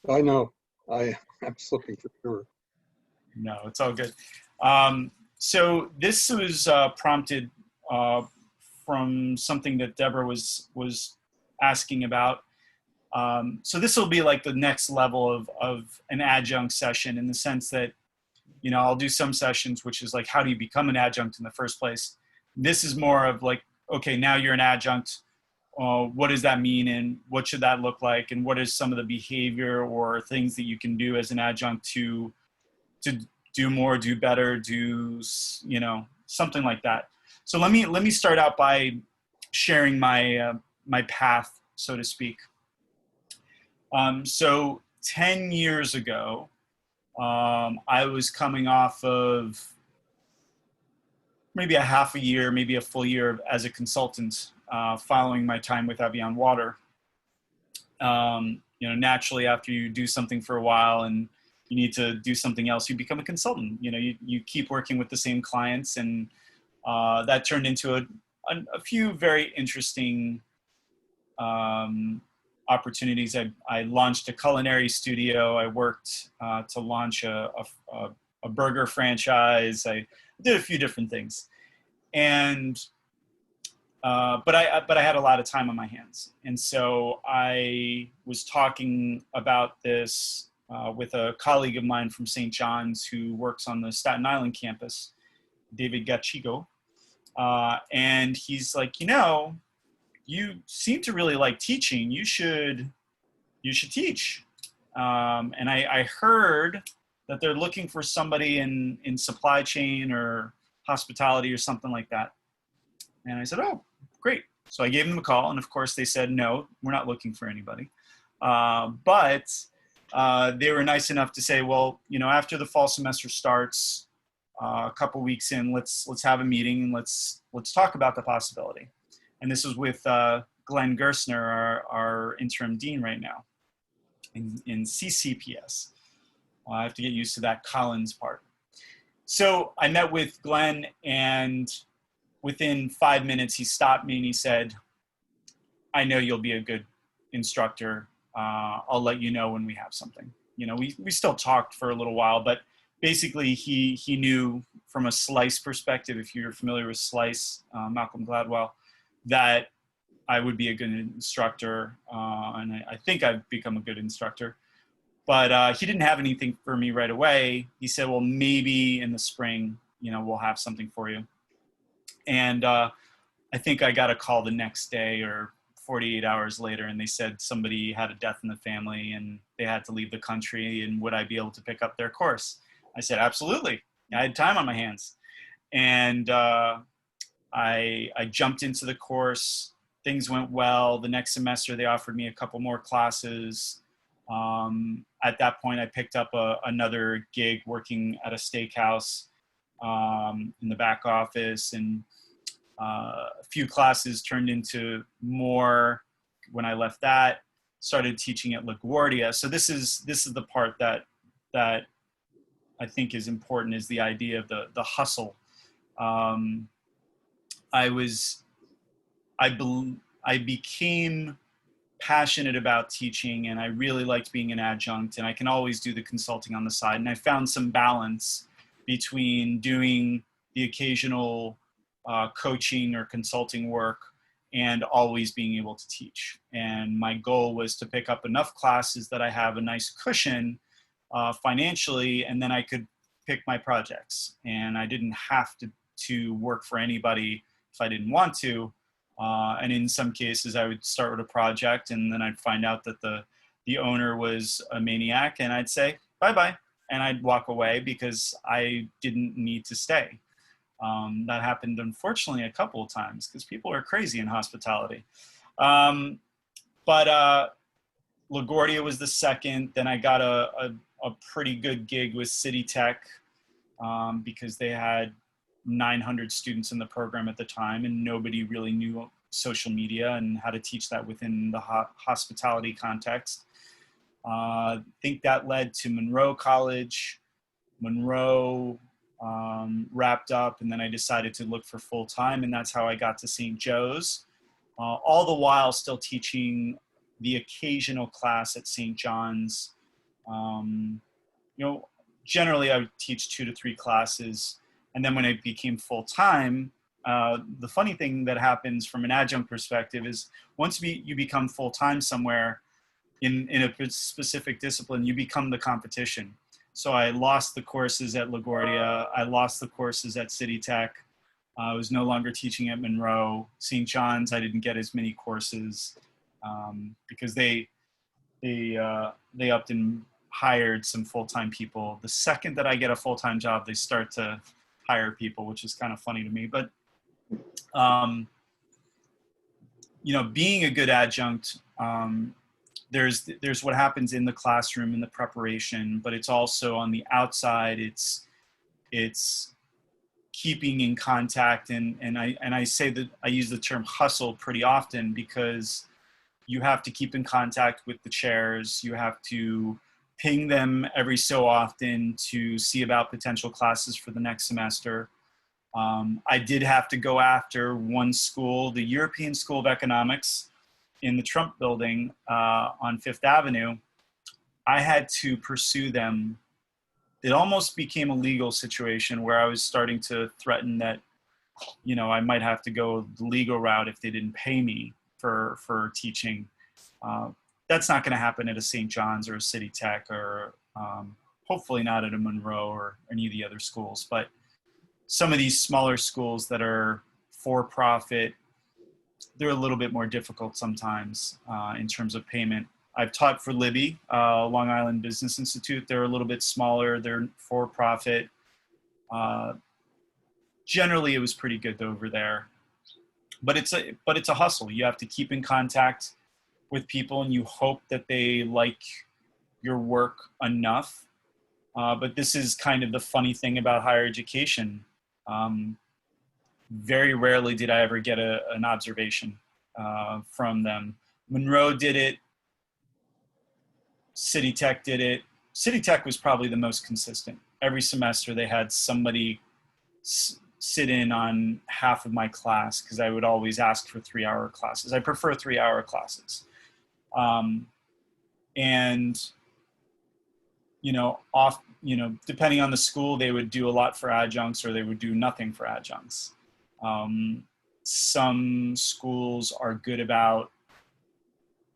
I know. I'm slipping for sure. No, it's all good. So this was prompted from something that Deborah was asking about. So this will be like the next level of an adjunct session, in the sense that, you know, I'll do some sessions, which is like, how do you become an adjunct in the first place? This is more of like, okay, now you're an adjunct. What does that mean, and what should that look like, and what is some of the behavior or things that you can do as an adjunct to do more, do better, do, you know, something like that. So let me start out by sharing my my path, so to speak. So 10 years ago, I was coming off of maybe a half a year, maybe a full year as a consultant, following my time with Evian Water. You know, naturally, after you do something for a while and you need to do something else, you become a consultant. You know, you keep working with the same clients, and that turned into a few very interesting opportunities. I launched a culinary studio. I worked to launch a burger franchise. I did a few different things, and but I had a lot of time on my hands, and so I was talking about this with a colleague of mine from St. John's who works on the Staten Island campus, David Gachigo, and he's like, you know, you seem to really like teaching. You should teach. And I heard that they're looking for somebody in supply chain or hospitality or something like that. And I said, oh, great. So I gave them a call, and of course they said, no, we're not looking for anybody. But they were nice enough to say, well, you know, after the fall semester starts, a couple weeks in, let's have a meeting and let's talk about the possibility. And this was with Glenn Gerstner, our interim dean right now in CCPS. I have to get used to that Collins part. So I met with Glenn, and within 5 minutes, he stopped me and he said, I know you'll be a good instructor. I'll let you know when we have something. You know, we still talked for a little while, but basically he knew from a SLICE perspective, if you're familiar with SLICE, Malcolm Gladwell, that I would be a good instructor. And I think I've become a good instructor. But he didn't have anything for me right away. He said, well, maybe in the spring, you know, we'll have something for you. And I think I got a call the next day or 48 hours later, and they said somebody had a death in the family and they had to leave the country, and would I be able to pick up their course? I said, absolutely. I had time on my hands. And I jumped into the course. Things went well. The next semester, they offered me a couple more classes. At that point, I picked up another gig working at a steakhouse in the back office, and a few classes turned into more. When I left that, started teaching at LaGuardia. So this is the part that I think is important, is the idea of the hustle. I became passionate about teaching, and I really liked being an adjunct, and I can always do the consulting on the side. And I found some balance between doing the occasional coaching or consulting work and always being able to teach. And my goal was to pick up enough classes that I have a nice cushion financially, and then I could pick my projects. And I didn't have to work for anybody if I didn't want to. And in some cases, I would start with a project, and then I'd find out that the owner was a maniac, and I'd say, bye-bye. And I'd walk away because I didn't need to stay. That happened, unfortunately, a couple of times because people are crazy in hospitality. But LaGuardia was the second. Then I got a pretty good gig with City Tech because they had 900 students in the program at the time, and nobody really knew social media and how to teach that within the hospitality context. I think that led to Monroe College. Monroe wrapped up, and then I decided to look for full-time, and that's how I got to St. Joe's, all the while still teaching the occasional class at St. John's You know, generally I would teach 2 to 3 classes. And then when it became full-time, the funny thing that happens from an adjunct perspective is once you become full-time somewhere in a specific discipline, you become the competition. So I lost the courses at LaGuardia. I lost the courses at City Tech. I was no longer teaching at Monroe. St. John's, I didn't get as many courses because they upped and hired some full-time people. The second that I get a full-time job, they start to hire people, which is kind of funny to me. But you know, being a good adjunct, there's what happens in the classroom in the preparation, but it's also on the outside. It's keeping in contact, and I say that I use the term hustle pretty often because you have to keep in contact with the chairs. You have to ping them every so often to see about potential classes for the next semester. I did have to go after one school, the European School of Economics in the Trump building on Fifth Avenue. I had to pursue them. It almost became a legal situation where I was starting to threaten that, you know, I might have to go the legal route if they didn't pay me for teaching. That's not going to happen at a St. John's or a City Tech or hopefully not at a Monroe or any of the other schools. But some of these smaller schools that are for-profit, they're a little bit more difficult sometimes in terms of payment. I've taught for Libby, Long Island Business Institute. They're a little bit smaller. They're for-profit. Generally, it was pretty good over there. But it's a hustle. You have to keep in contact with people, and you hope that they like your work enough. But this is kind of the funny thing about higher education. Very rarely did I ever get an observation from them. Monroe did it. City Tech did it. City Tech was probably the most consistent. Every semester they had somebody sit in on half of my class because I would always ask for 3-hour classes. I prefer 3-hour classes. And, you know, depending on the school, they would do a lot for adjuncts or they would do nothing for adjuncts. Some schools are good about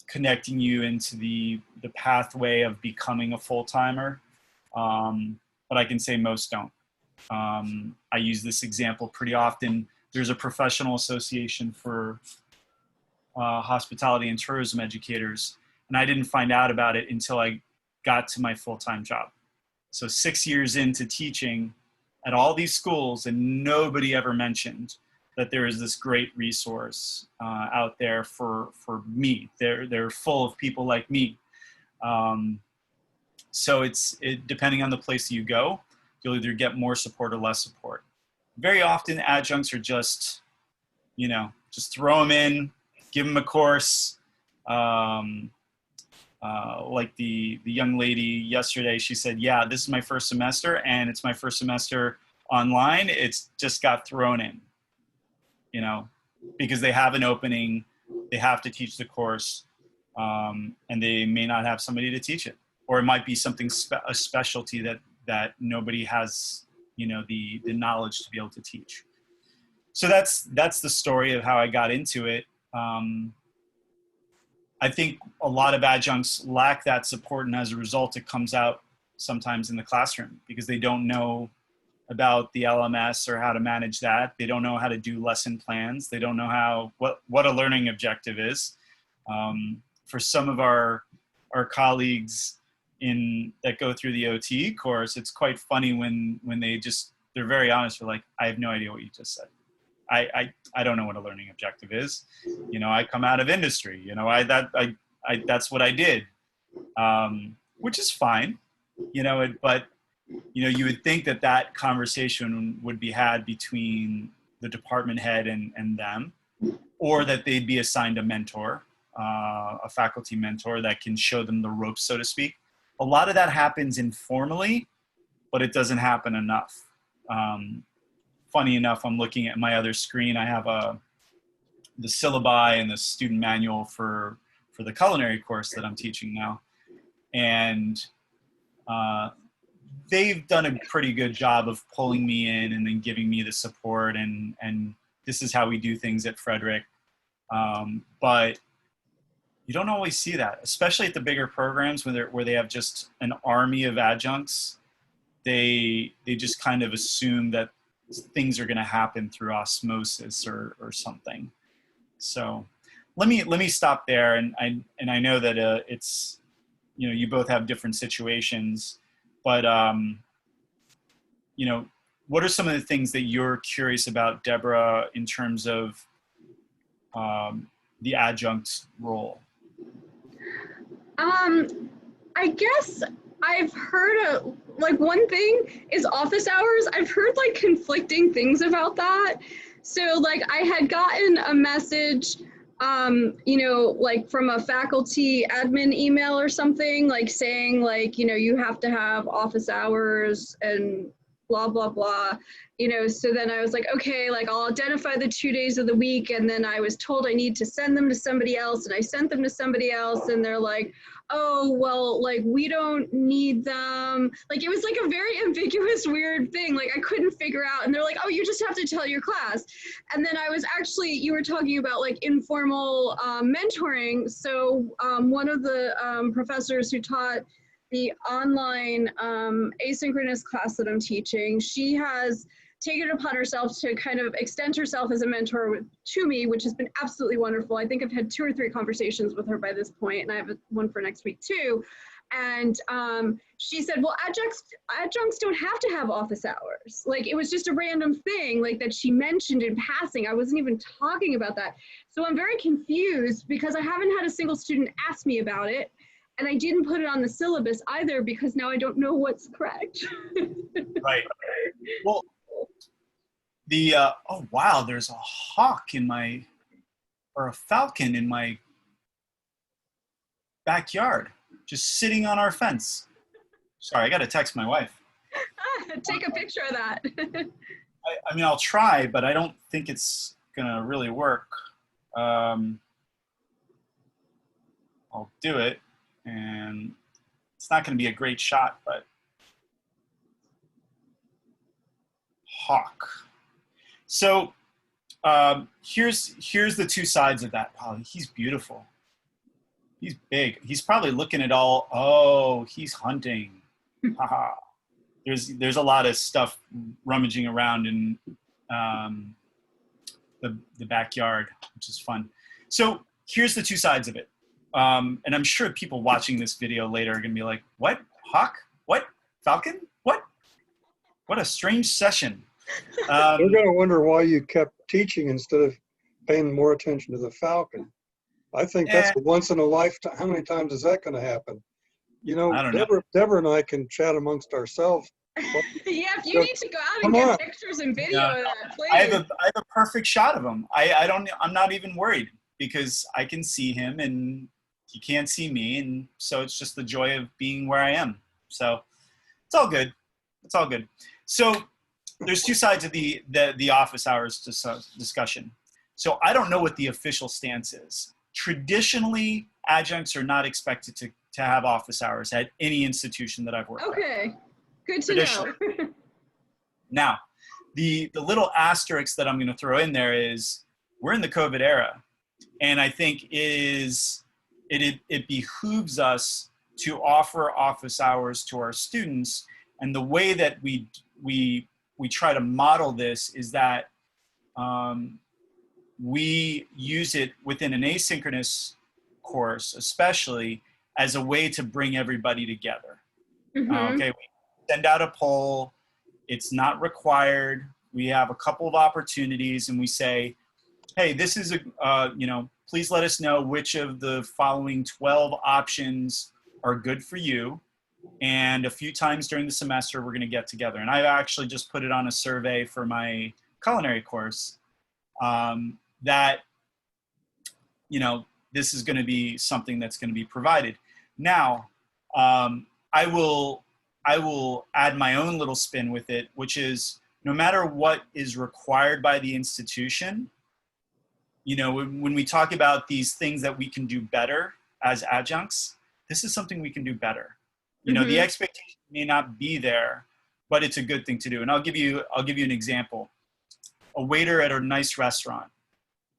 connecting you into the pathway of becoming a full-timer. But I can say most don't. I use this example pretty often. There's a professional association for hospitality and tourism educators, and I didn't find out about it until I got to my full-time job. So 6 years into teaching at all these schools, and nobody ever mentioned that there is this great resource out there for me. They're full of people like me. So depending on the place you go, you'll either get more support or less support. Very often adjuncts are just, you know, just throw them in, give them a course. Like the young lady yesterday, she said, yeah, this is my first semester and it's my first semester online. It's just got thrown in, you know, because they have an opening, they have to teach the course, and they may not have somebody to teach it. Or it might be something, a specialty that nobody has, you know, the knowledge to be able to teach. So that's the story of how I got into it. I think a lot of adjuncts lack that support, and as a result, it comes out sometimes in the classroom because they don't know about the LMS or how to manage that. They don't know how to do lesson plans. They don't know what a learning objective is. For some of our colleagues that go through the OTE course, it's quite funny when they're very honest. They're like, I have no idea what you just said. I don't know what a learning objective is. You know, I come out of industry, you know, that's what I did, which is fine, you know, but, you know, you would think that conversation would be had between the department head and them, or that they'd be assigned a mentor, a faculty mentor that can show them the ropes, so to speak. A lot of that happens informally, but it doesn't happen enough. Funny enough, I'm looking at my other screen. I have the syllabi and the student manual for the culinary course that I'm teaching now. And they've done a pretty good job of pulling me in and then giving me the support, and this is how we do things at Frederick. But you don't always see that, especially at the bigger programs where they have just an army of adjuncts. They just kind of assume that things are going to happen through osmosis or something. So let me stop there. And I know that it's, you know, you both have different situations, but you know, what are some of the things that you're curious about, Deborah, in terms of the adjunct role? I guess I've heard like one thing is office hours. I've heard like conflicting things about that. So like I had gotten a message, you know, like from a faculty admin email or something, like saying like, you know, you have to have office hours and blah, blah, blah, you know. So then I was like, okay, like I'll identify the 2 days of the week. And then I was told I need to send them to somebody else, and I sent them to somebody else, and they're like, oh, well, like we don't need them. Like it was like a very ambiguous, weird thing. Like I couldn't figure out, and they're like, oh, you just have to tell your class. And then I was actually, you were talking about like informal mentoring. So one of the professors who taught the online asynchronous class that I'm teaching, she has taken it upon herself to kind of extend herself as a mentor to me, which has been absolutely wonderful. I think I've had 2 or 3 conversations with her by this point, and I have one for next week too. And she said, well, adjuncts don't have to have office hours. Like it was just a random thing like that she mentioned in passing. I wasn't even talking about that. So I'm very confused because I haven't had a single student ask me about it. And I didn't put it on the syllabus either because now I don't know what's correct. Right. Well, oh wow, there's a hawk in my, or a falcon in my backyard, just sitting on our fence. Sorry, I got to text my wife. Take a picture of that. I mean, I'll try, but I don't think it's gonna really work. I'll do it, and it's not gonna be a great shot, but hawk. So here's the 2 sides of that. Oh, he's beautiful. He's big. He's probably looking at all. Oh, he's hunting. Haha. There's a lot of stuff rummaging around in the backyard, which is fun. So here's the 2 sides of it. And I'm sure people watching this video later are gonna be like, what? Hawk? What? Falcon? What? What a strange session. They're going to wonder why you kept teaching instead of paying more attention to the falcon. I think that's a once in a lifetime. How many times is that going to happen? You know, Deborah and I can chat amongst ourselves. Yeah, if you need to go out and get pictures and video of that, please. I have a perfect shot of him. I'm not even worried because I can see him and he can't see me, and so it's just the joy of being where I am. So it's all good. It's all good. So there's 2 sides of the office hours discussion. So I don't know what the official stance is. Traditionally, adjuncts are not expected to have office hours at any institution that I've worked at. Okay, good to know. Now, the little asterisk that I'm going to throw in there is we're in the COVID era, and I think it behooves us to offer office hours to our students. And the way that we try to model this is that we use it within an asynchronous course, especially as a way to bring everybody together. Mm-hmm. Okay, we send out a poll. It's not required. We have a couple of opportunities, and we say, hey, this is you know, please let us know which of the following 12 options are good for you. And a few times during the semester, we're going to get together. And I actually just put it on a survey for my culinary course that, you know, this is going to be something that's going to be provided. Now, I will add my own little spin with it, which is no matter what is required by the institution, you know, when we talk about these things that we can do better as adjuncts, this is something we can do better. You know, the expectation may not be there, but it's a good thing to do. And I'll give you an example. A waiter at a nice restaurant,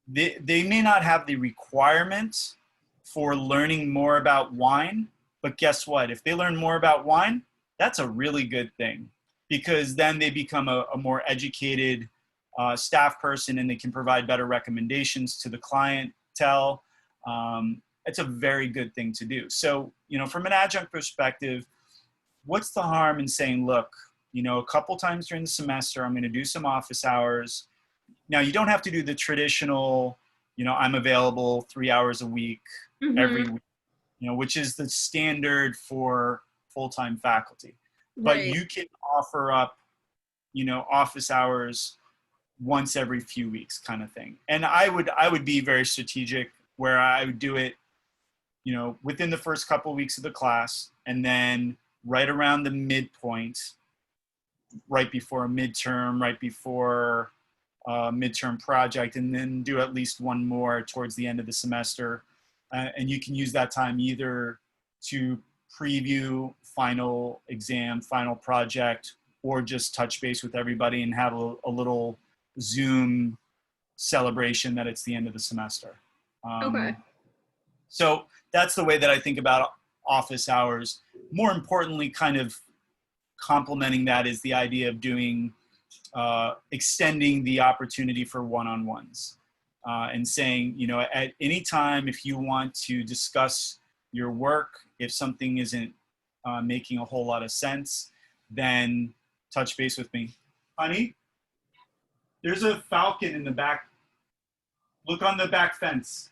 they may not have the requirement for learning more about wine, but guess what? If they learn more about wine, that's a really good thing, because then they become a more educated staff person, and they can provide better recommendations to the clientele. It's a very good thing to do. So, you know, from an adjunct perspective, what's the harm in saying, look, you know, a couple times during the semester, I'm going to do some office hours. Now, you don't have to do the traditional, you know, I'm available 3 hours a week, every week, you know, which is the standard for full-time faculty. But you can offer up, you know, office hours once every few weeks kind of thing. And I would be very strategic, where I would do it, you know, within the first couple of weeks of the class, and then right around the midpoint, right before a midterm, right before a midterm project, and then do at least one more towards the end of the semester. And you can use that time either to preview final exam, final project, or just touch base with everybody and have a little Zoom celebration that it's the end of the semester. So that's the way that I think about office hours. More importantly, kind of complementing that is the idea of doing, extending the opportunity for one-on-ones, and saying, you know, at any time, if you want to discuss your work, if something isn't making a whole lot of sense, then touch base with me. Honey, there's a falcon in the back. Look on the back fence.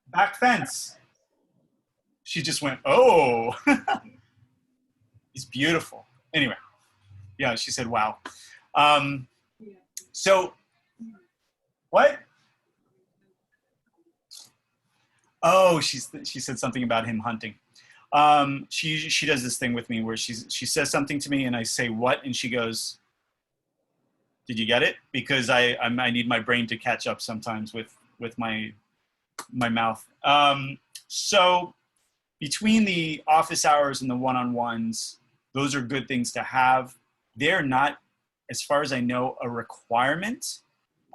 Back fence. She just went, oh. He's beautiful. Anyway, yeah, she said, wow. So, what? Oh, she said something about him hunting. She does this thing with me where she says something to me and I say, what? And she goes, did you get it? Because I need my brain to catch up sometimes with my mouth. So between the office hours and the one-on-ones, those are good things to have. They're not, as far as I know, a requirement,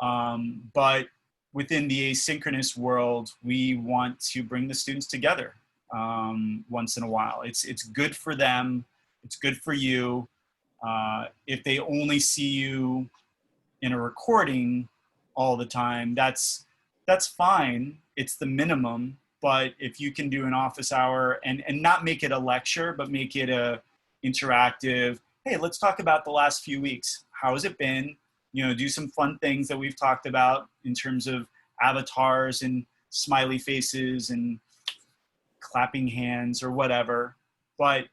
but within the asynchronous world, we want to bring the students together once in a while. It's good for them. It's good for you. If they only see you in a recording all the time, that's fine. It's the minimum. But if you can do an office hour and not make it a lecture, but make it a interactive, hey, let's talk about the last few weeks. How has it been? You know, do some fun things that we've talked about in terms of avatars and smiley faces and clapping hands or whatever. But,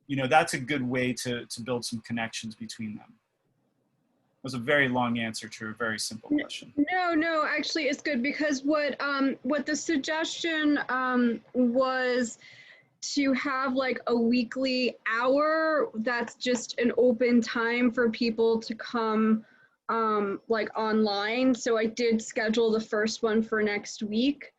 you know, that's a good way to build some connections between them. It was a very long answer to a very simple question. No, actually it's good, because what the suggestion was to have like a weekly hour that's just an open time for people to come like online. So I did schedule the first one for next week,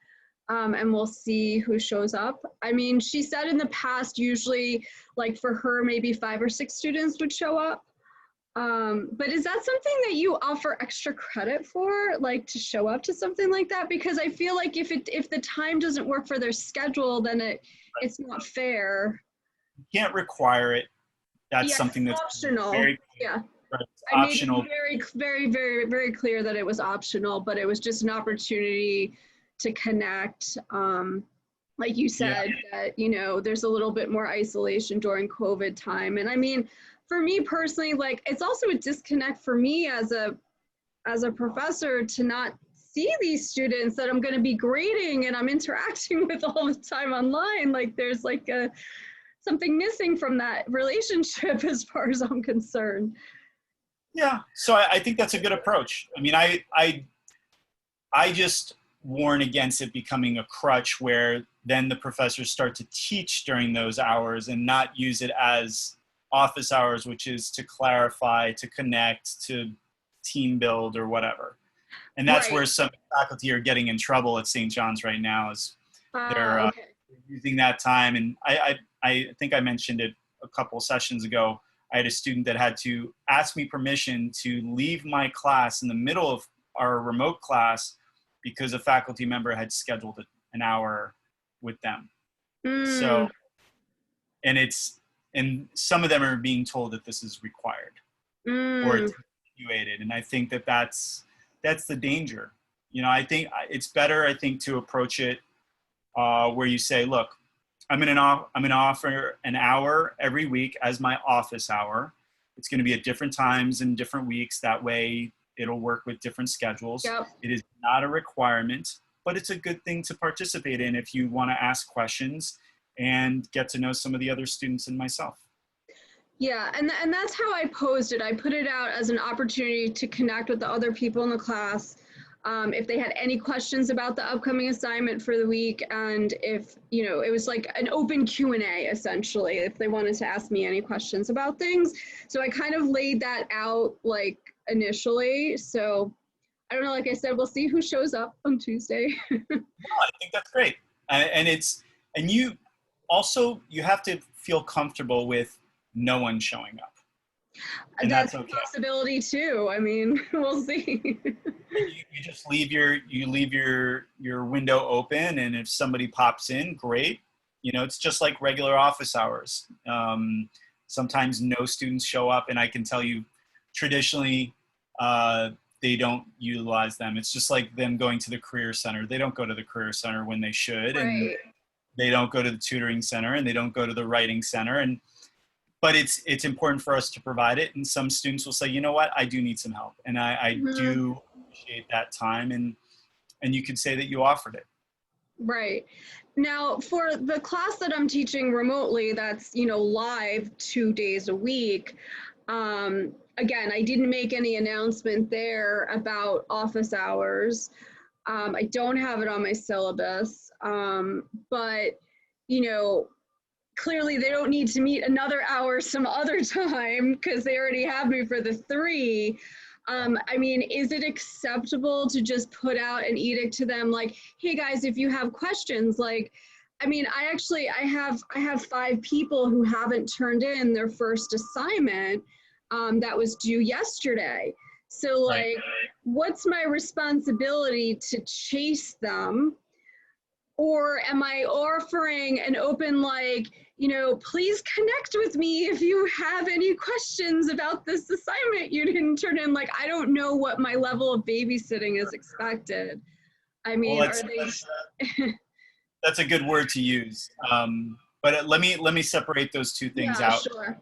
and we'll see who shows up. I mean, she said in the past, usually like for her, maybe 5 or 6 students would show up. But is that something that you offer extra credit for, like to show up to something like that? Because I feel like if the time doesn't work for their schedule, then it's not fair. You can't require it. That's something that's optional. Very, yeah. I made it very, very, very, very clear that it was optional, but it was just an opportunity to connect. Like you said, that, you know, there's a little bit more isolation during COVID time. And I mean, for me personally, like it's also a disconnect for me as a professor to not see these students that I'm going to be grading and I'm interacting with all the time online. Like there's like something missing from that relationship as far as I'm concerned. Yeah, so I think that's a good approach. I mean, I just warn against it becoming a crutch where then the professors start to teach during those hours and not use it as office hours, which is to clarify, to connect, to team build or whatever. And that's where some faculty are getting in trouble at St. John's right now, is they're using that time. And I think I mentioned it a couple sessions ago. I had a student that had to ask me permission to leave my class in the middle of our remote class because a faculty member had scheduled an hour with them. So, and some of them are being told that this is required or it's evaluated. And I think that that's the danger. You know, I think it's better, I think, to approach it where you say, look, I'm going to offer an hour every week as my office hour. It's going to be at different times and different weeks. That way it'll work with different schedules. Yep. It is not a requirement, but it's a good thing to participate in if you want to ask questions and get to know some of the other students and myself. Yeah, and that's how I posed it. I put it out as an opportunity to connect with the other people in the class. If they had any questions about the upcoming assignment for the week, and if, you know, it was like an open Q&A essentially, if they wanted to ask me any questions about things. So I kind of laid that out like initially. So I don't know, like I said, we'll see who shows up on Tuesday. No, I think that's great. And you also, you have to feel comfortable with no one showing up. And that's okay. A possibility too. I mean, we'll see. You just leave your window open, and if somebody pops in, great. You know, it's just like regular office hours. Sometimes no students show up, and I can tell you, traditionally, they don't utilize them. It's just like them going to the career center. They don't go to the career center when they should, and they don't go to the tutoring center, and they don't go to the writing center, but it's important for us to provide it. And some students will say, you know what, I do need some help. And I do appreciate that time. And you could say that you offered it. Right. Now, for the class that I'm teaching remotely, that's, you know, live 2 days a week. Again, I didn't make any announcement there about office hours. I don't have it on my syllabus, but, you know, clearly they don't need to meet another hour some other time because they already have me for the 3. I mean, is it acceptable to just put out an edict to them like, hey guys, if you have questions, like, I mean, I have 5 people who haven't turned in their first assignment that was due yesterday. So like, what's my responsibility to chase them? Or am I offering an open, like, you know, please connect with me if you have any questions about this assignment you didn't turn in? Like, I don't know what my level of babysitting is expected. I mean, well, that's a good word to use. But let me separate those two things out. Sure.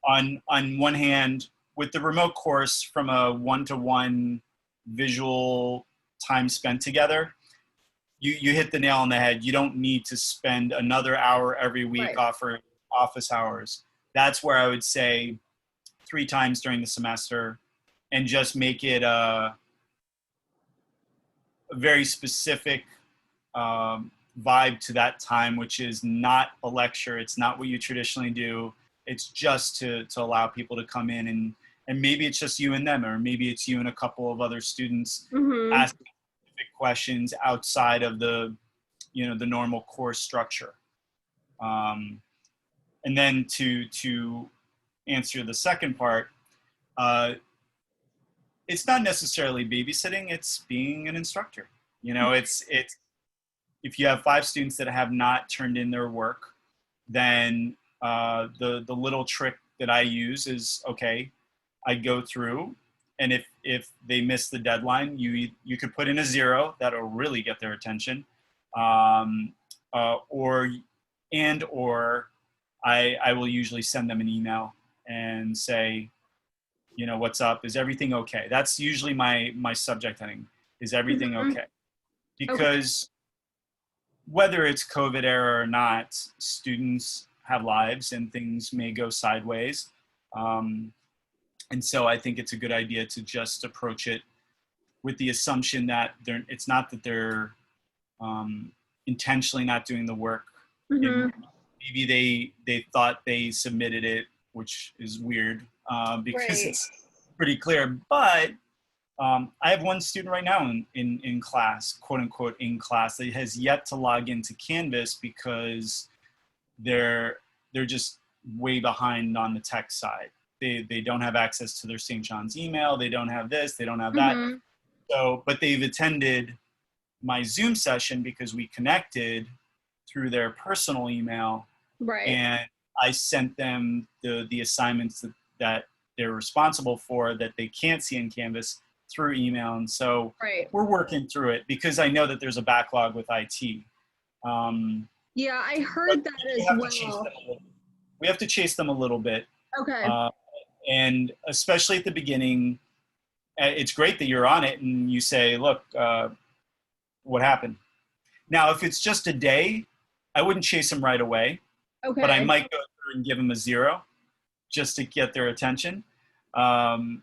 On one hand, with the remote course, from a one-to-one visual time spent together, you hit the nail on the head. You don't need to spend another hour every week offering office hours. That's where I would say 3 times during the semester, and just make it a very specific vibe to that time, which is not a lecture. It's not what you traditionally do. It's just to allow people to come in, and maybe it's just you and them, or maybe it's you and a couple of other students asking questions outside of the, you know, the normal course structure. And then to answer the second part, it's not necessarily babysitting, it's being an instructor. You know, it's if you have 5 students that have not turned in their work, then the little trick that I use is, okay, I go through, and if they miss the deadline, you could put in a 0. That'll really get their attention. Or I will usually send them an email and say, you know, what's up? Is everything okay? That's usually my subject heading. Is everything okay? Because whether it's COVID era or not, students have lives and things may go sideways. And so I think it's a good idea to just approach it with the assumption that it's not that they're intentionally not doing the work. Maybe they thought they submitted it, which is weird because it's pretty clear. But I have one student right now in class, quote unquote, in class, that has yet to log into Canvas because they're just way behind on the tech side. They don't have access to their St. John's email. They don't have this, they don't have that. Mm-hmm. So, but they've attended my Zoom session because we connected through their personal email. Right. And I sent them the assignments that they're responsible for that they can't see in Canvas through email. And so we're working through it because I know that there's a backlog with IT. Yeah, I heard that as well. We have to chase them a little bit. Okay. And especially at the beginning, it's great that you're on it and you say, look, what happened? Now, if it's just a day, I wouldn't chase them right away. Okay. But I might go through and give them a 0 just to get their attention. And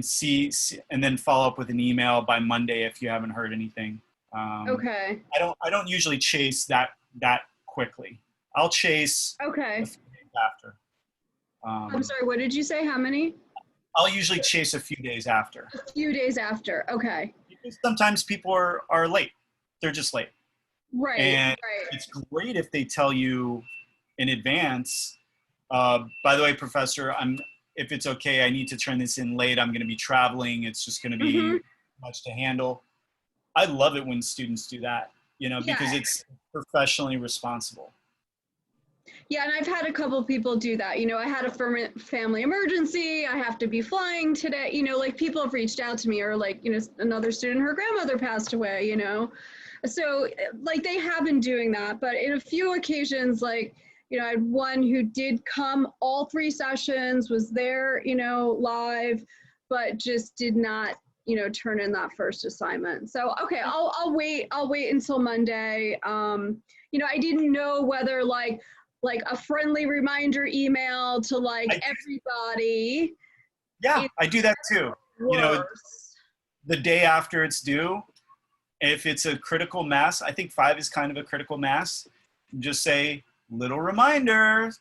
see, and then follow up with an email by Monday if you haven't heard anything. Okay. I don't usually chase that quickly. I'll chase a few days after. I'm sorry, what did you say? How many? I'll usually chase a few days after. A few days after, okay. Because sometimes people are late. They're just late. Right, and it's great if they tell you in advance, by the way, professor, if it's okay, I need to turn this in late. I'm going to be traveling. It's just going to be much to handle. I love it when students do that, because it's professionally responsible. Yeah, and I've had a couple people do that. I had a family emergency. I have to be flying today. Like people have reached out to me, or like, another student, her grandmother passed away, So like they have been doing that, but in a few occasions, like, I had one who did come all 3 sessions, was there, live, but just did not, turn in that first assignment. So, okay, I'll wait until Monday. I didn't know whether like a friendly reminder email to like everybody. Yeah, I do that too. The day after it's due, if it's a critical mass, I think 5 is kind of a critical mass. Just say, little reminder,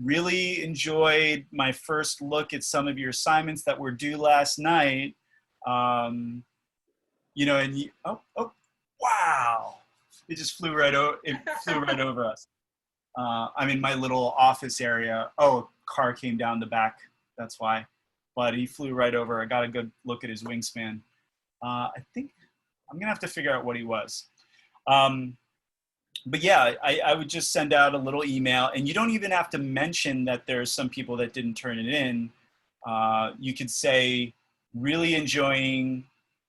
really enjoyed my first look at some of your assignments that were due last night. And wow, it just flew right over us. I'm in my little office area. Oh, a car came down the back, that's why. But he flew right over. I got a good look at his wingspan. I think I'm gonna have to figure out what he was. But yeah, I would just send out a little email, and you don't even have to mention that there's some people that didn't turn it in. You could say, really enjoying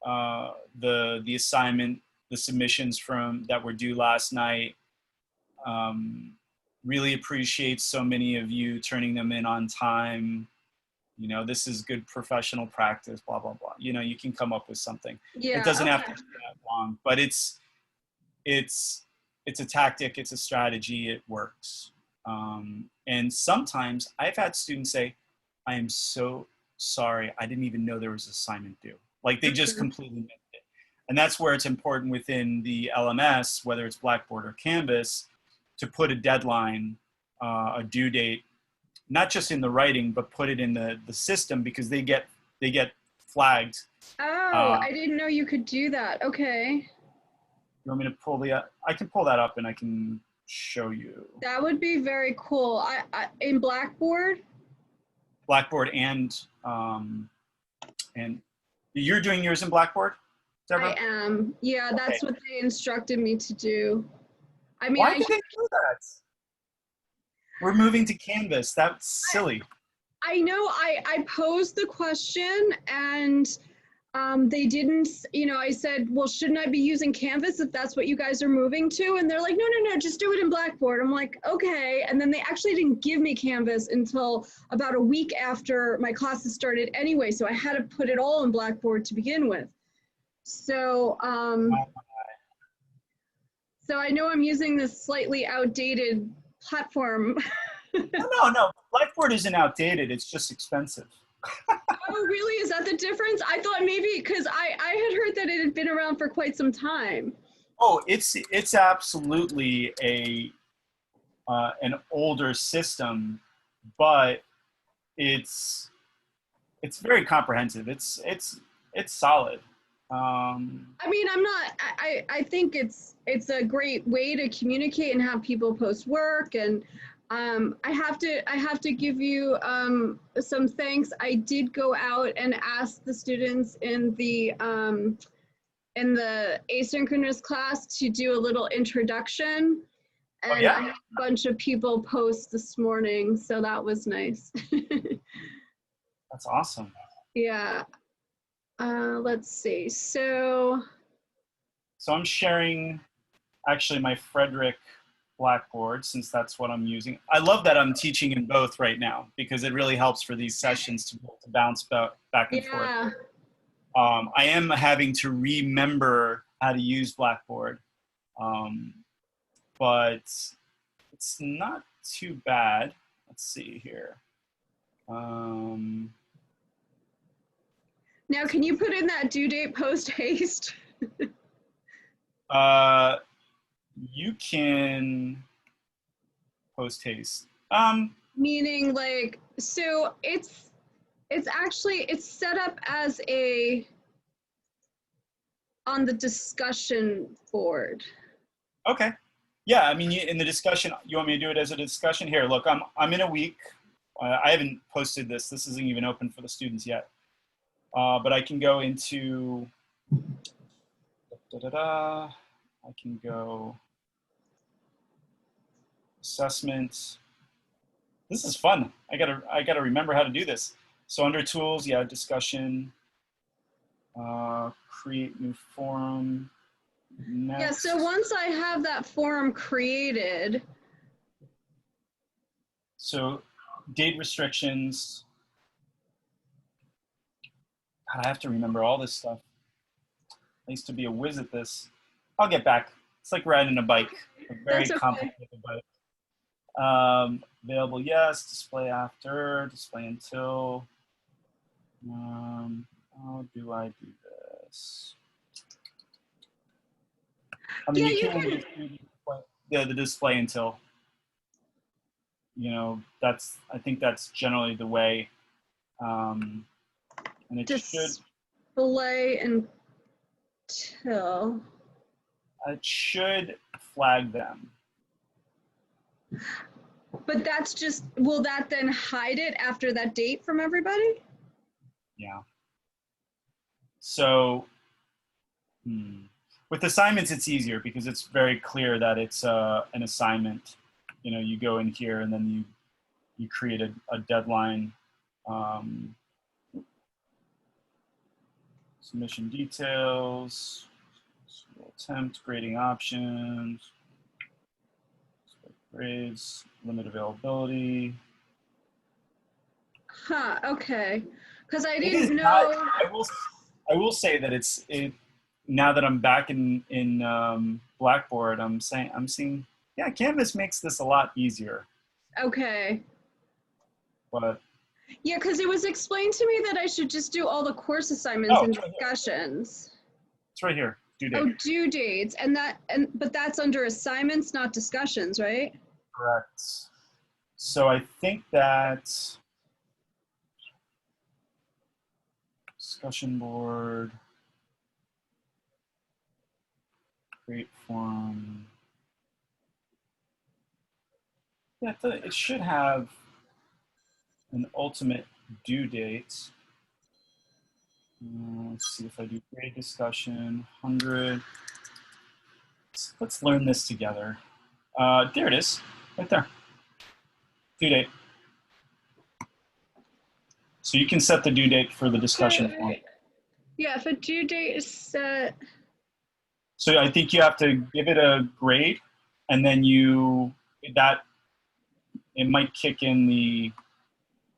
the assignment, the submissions that were due last night. Really appreciate so many of you turning them in on time. This is good professional practice, blah, blah, blah. You can come up with something. Yeah, it doesn't have to be that long, but it's a tactic, it's a strategy, it works. And sometimes I've had students say, I am so sorry, I didn't even know there was an assignment due. Like they just completely missed it. And that's where it's important within the LMS, whether it's Blackboard or Canvas, to put a deadline, a due date, not just in the writing, but put it in the system, because they get flagged. Oh, I didn't know you could do that. Okay. You want me to pull I can pull that up and I can show you. That would be very cool. I in Blackboard? Blackboard and you're doing yours in Blackboard, Deborah? I am. Yeah, that's what they instructed me to do. I mean, why did they do that? We're moving to Canvas. That's silly. I know. I posed the question and they didn't, I said, well, shouldn't I be using Canvas if that's what you guys are moving to? And they're like, no, just do it in Blackboard. I'm like, okay. And then they actually didn't give me Canvas until about a week after my classes started anyway. So I had to put it all in Blackboard to begin with. So, so I know I'm using this slightly outdated platform. No. Blackboard isn't outdated. It's just expensive. Oh, really? Is that the difference? I thought maybe because I had heard that it had been around for quite some time. Oh, it's absolutely an older system, but it's it's very comprehensive. It's solid. I mean, I think it's a great way to communicate and have people post work. And I have to give you some thanks. I did go out and ask the students in the asynchronous class to do a little introduction. And Oh, yeah? I had a bunch of people post this morning, so that was nice. That's awesome. Yeah. Let's see. So I'm sharing actually my Frederick Blackboard, since that's what I'm using. I love that I'm teaching in both right now, because it really helps for these sessions to bounce back and forth. I am having to remember how to use Blackboard, but it's not too bad. Let's see here. Now, can you put in that due date post haste? You can post haste. Meaning like, so it's set up as on the discussion board. Okay. Yeah, I mean, in the discussion, you want me to do it as a discussion? Here, look, I'm in a week. I haven't posted this. This isn't even open for the students yet. But I can go into, I can go assessments. This is fun. I gotta remember how to do this. So under tools, yeah, discussion, create new forum. Next. Yeah, so once I have that forum created. So date restrictions. God, I have to remember all this stuff. I used to be a whiz at this. I'll get back. It's like riding a bike. A very complicated bike. Available, yes. Display after. Display until. How do I do this? I mean, Yeah, you can do the display until. You know, I think that's generally the way. And it display until. It should flag them. But that's just, will that then hide it after that date from everybody? Yeah. So with assignments, it's easier because it's very clear that it's an assignment. You know, you go in here and then you create a deadline. Submission details, attempt, grading options, grades, limit availability. Huh, okay. Because I didn't know. I will say that now that I'm back in Blackboard, I'm seeing, yeah, Canvas makes this a lot easier. Okay. But yeah, because it was explained to me that I should just do all the course assignments and discussions. It's right here. Due date. Oh, due dates, but that's under assignments, not discussions, right? Correct. So I think that discussion board, create forum. Yeah, it should have an ultimate due date. Let's see if I do grade discussion, 100. Let's learn this together. There it is, right there. Due date. So you can set the due date for the discussion form. Yeah, if a due date is set. So I think you have to give it a grade, and then it might kick in the,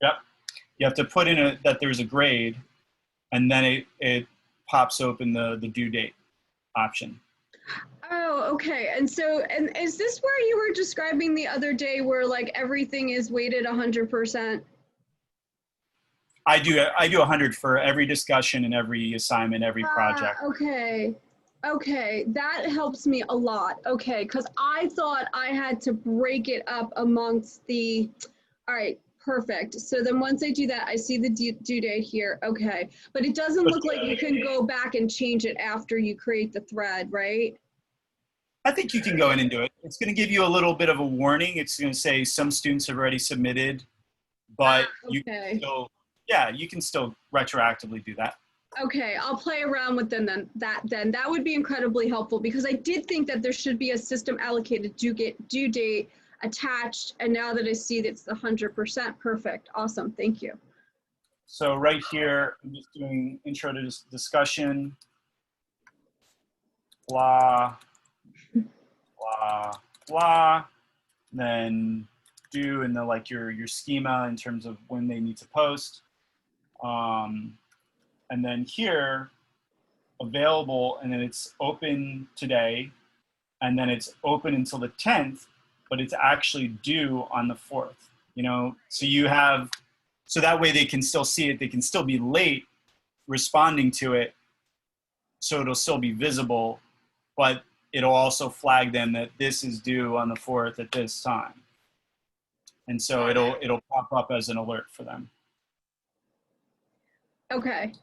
yep. You have to put in that there's a grade, and then it pops open the due date option. Oh, okay. And is this where you were describing the other day where like everything is weighted 100%? I do 100 for every discussion and every assignment, every project. Okay. Okay, that helps me a lot. Okay, because I thought I had to break it up amongst all right, Perfect. So then once I do that, I see the due date here. Okay. But it doesn't look like you can go back and change it after you create the thread, right? I think you can go in and do it. It's going to give you a little bit of a warning. It's going to say some students have already submitted, but you can still, yeah, you can still retroactively do that. Okay, I'll play around with that would be incredibly helpful, because I did think that there should be a system allocated due date attached, and now that I see that it's the 100%, perfect, awesome, thank you. So right here, I'm just doing intro to this discussion, blah, blah, blah, then do, and then like your schema in terms of when they need to post. And then here, available, and then it's open today, and then it's open until the 10th, but it's actually due on the 4th, you know? So you have, so that way they can still see it, they can still be late responding to it, so it'll still be visible, but it'll also flag them that this is due on the 4th at this time. And so it'll pop up as an alert for them. Okay.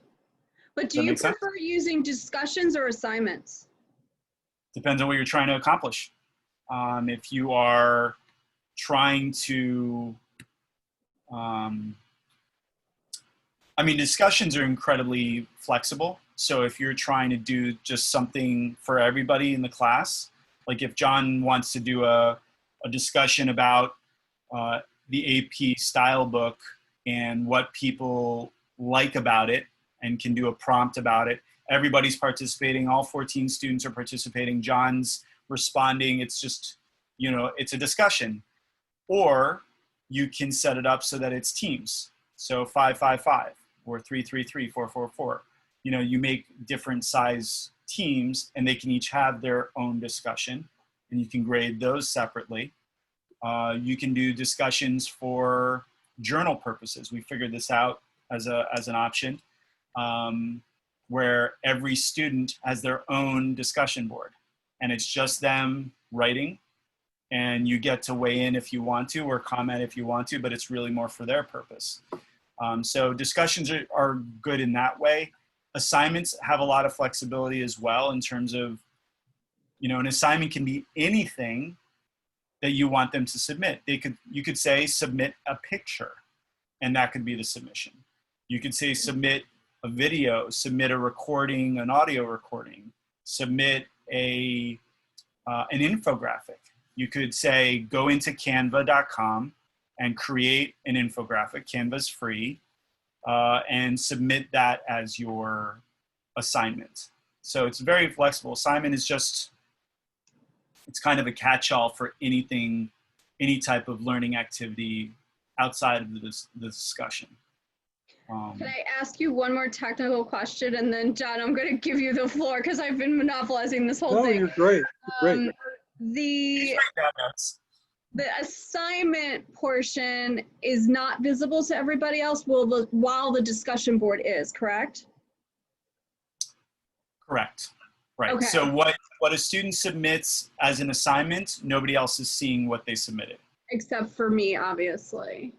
But do you prefer using discussions or assignments? Depends on what you're trying to accomplish. If you are trying to, I mean, discussions are incredibly flexible. So if you're trying to do just something for everybody in the class, like if John wants to do a discussion about the AP style book and what people like about it, and can do a prompt about it. Everybody's participating, all 14 students are participating, John's responding, it's just, you know, it's a discussion. Or you can set it up so that it's teams. So 5-5-5 or 3-3-3, 4-4-4. You know, you make different size teams and they can each have their own discussion, and you can grade those separately. You can do discussions for journal purposes. We figured this out as an option. Where every student has their own discussion board, and it's just them writing, and you get to weigh in if you want to or comment if you want to, but it's really more for their purpose. So discussions are good in that way. Assignments have a lot of flexibility as well in terms of, you know, an assignment can be anything that you want them to submit. You could say submit a picture, and that could be the submission. You could say submit a video, submit a recording, an audio recording, submit an infographic. You could say go into canva.com and create an infographic. Canva's free, and submit that as your assignment. So it's very flexible. Assignment is just, it's kind of a catch-all for anything, any type of learning activity outside of the discussion. Can I ask you one more technical question, and then John, I'm going to give you the floor because I've been monopolizing this whole thing. No, you're great. You're great. The assignment portion is not visible to everybody else while the discussion board is, correct? Correct. Right. Okay. So what a student submits as an assignment, nobody else is seeing what they submitted. Except for me, obviously.